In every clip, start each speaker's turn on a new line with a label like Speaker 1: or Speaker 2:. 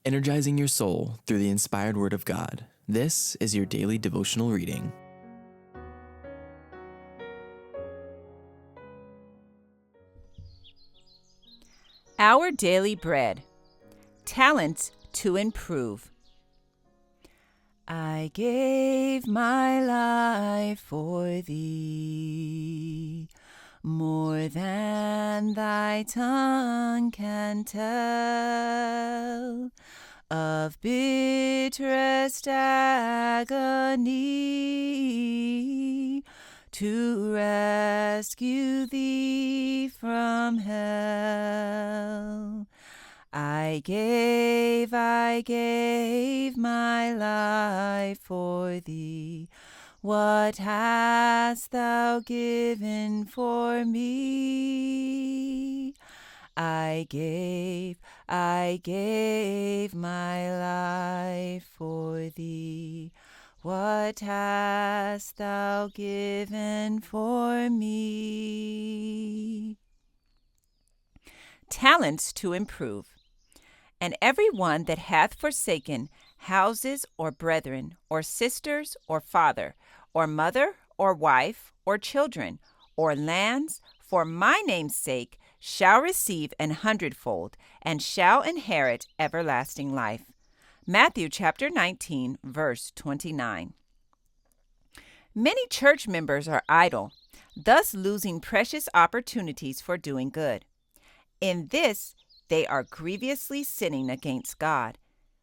Speaker 1: energizing your soul through the inspired Word of God. This is your daily devotional reading.
Speaker 2: Our daily bread. Talents to improve. I gave my life for thee, more than thy tongue can tell, of bitterest agony, to rescue thee from hell. I gave my life for thee. What hast thou given for me? I gave my life for thee. What hast thou given for me? Talents to improve. And every one that hath forsaken houses, or brethren, or sisters, or father, or mother, or wife, or children, or lands, for my name's sake, shall receive an hundredfold, and shall inherit everlasting life. Matthew chapter 19, verse 29. Many church members are idle, thus losing precious opportunities for doing good. In this, they are grievously sinning against God,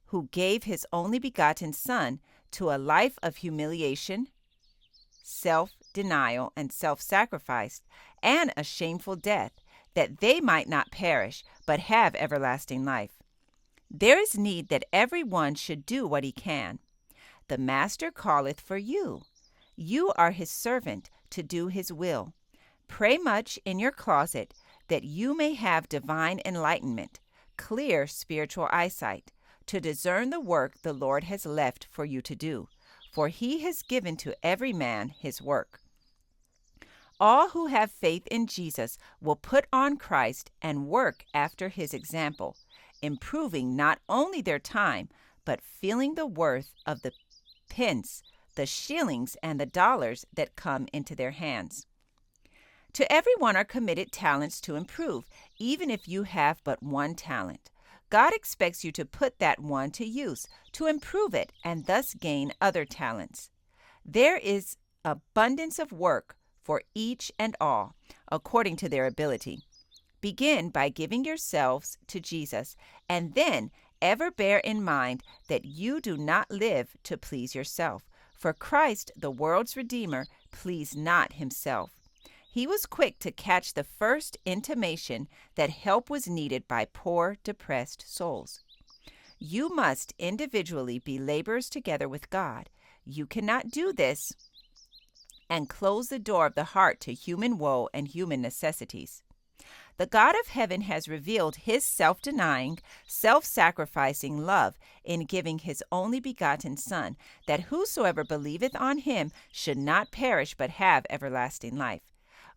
Speaker 2: who gave his only begotten Son to a life of humiliation, self-denial, and self-sacrifice, and a shameful death, that they might not perish, but have everlasting life. There is need that every one should do what he can. The Master calleth for you. You are his servant to do his will. Pray much in your closet, that you may have divine enlightenment, clear spiritual eyesight, to discern the work the Lord has left for you to do, for he has given to every man his work. All who have faith in Jesus will put on Christ and work after his example, improving not only their time, but feeling the worth of the pence, the shillings, and the dollars that come into their hands. To everyone are committed talents to improve, even if you have but one talent. God expects you to put that one to use, to improve it, and thus gain other talents. There is abundance of work for each and all, according to their ability. Begin by giving yourselves to Jesus, and then ever bear in mind that you do not live to please yourself, for Christ, the world's Redeemer, pleased not himself. He was quick to catch the first intimation that help was needed by poor, depressed souls. You must individually be laborers together with God. You cannot do this and close the door of the heart to human woe and human necessities. The God of heaven has revealed his self-denying, self-sacrificing love in giving his only begotten Son, that whosoever believeth on him should not perish but have everlasting life.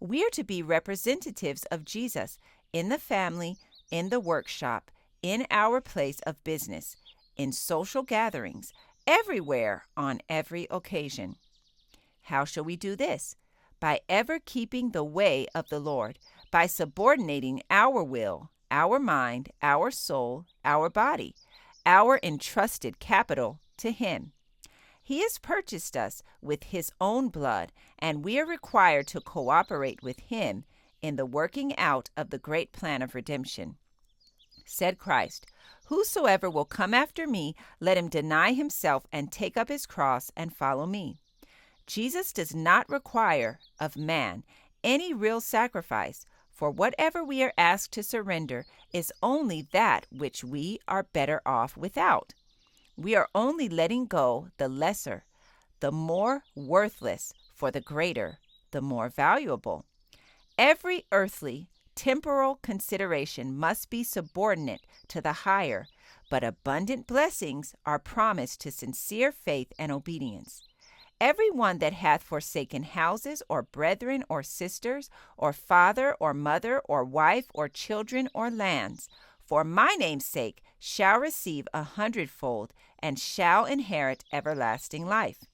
Speaker 2: We are to be representatives of Jesus in the family, in the workshop, in our place of business, in social gatherings, everywhere, on every occasion. How shall we do this? By ever keeping the way of the Lord, by subordinating our will, our mind, our soul, our body, our entrusted capital to him. He has purchased us with his own blood, and we are required to cooperate with him in the working out of the great plan of redemption. Said Christ, "Whosoever will come after me, let him deny himself and take up his cross and follow me." Jesus does not require of man any real sacrifice, for whatever we are asked to surrender is only that which we are better off without. We are only letting go the lesser, the more worthless, for the greater, the more valuable. Every earthly, temporal consideration must be subordinate to the higher, but abundant blessings are promised to sincere faith and obedience. Every one that hath forsaken houses, or brethren, or sisters, or father, or mother, or wife, or children, or lands, for my name's sake, shall receive 100-fold and shall inherit everlasting life.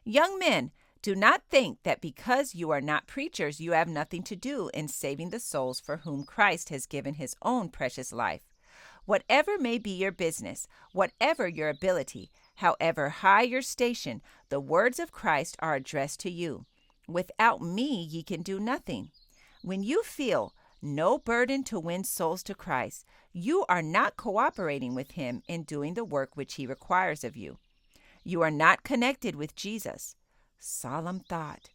Speaker 2: Young men, do not think that because you are not preachers, you have nothing to do in saving the souls for whom Christ has given his own precious life. Whatever may be your business, whatever your ability, however high your station, the words of Christ are addressed to you. Without me ye can do nothing. When you feel no burden to win souls to Christ, you are not cooperating with him in doing the work which he requires of you. You are not connected with Jesus. Solemn thought.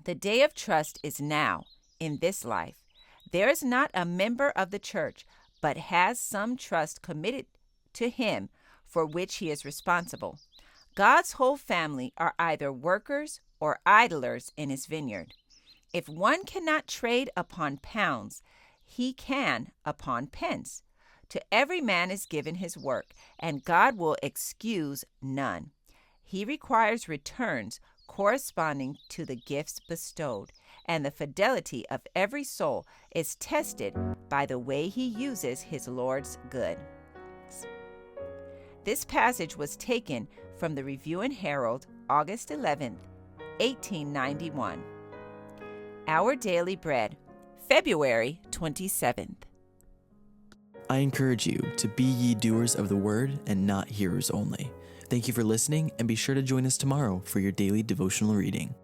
Speaker 2: The day of trust is now, in this life. There is not a member of the church, but has some trust committed to him for which he is responsible. God's whole family are either workers or idlers in his vineyard. If one cannot trade upon pounds, he can upon pence. To every man is given his work, and God will excuse none. He requires returns corresponding to the gifts bestowed, and the fidelity of every soul is tested by the way he uses his Lord's goods. This passage was taken from the Review and Herald, August 11th, 1891. Our Daily Bread, February 27th.
Speaker 1: I encourage you to be ye doers of the word and not hearers only. Thank you for listening, and be sure to join us tomorrow for your daily devotional reading.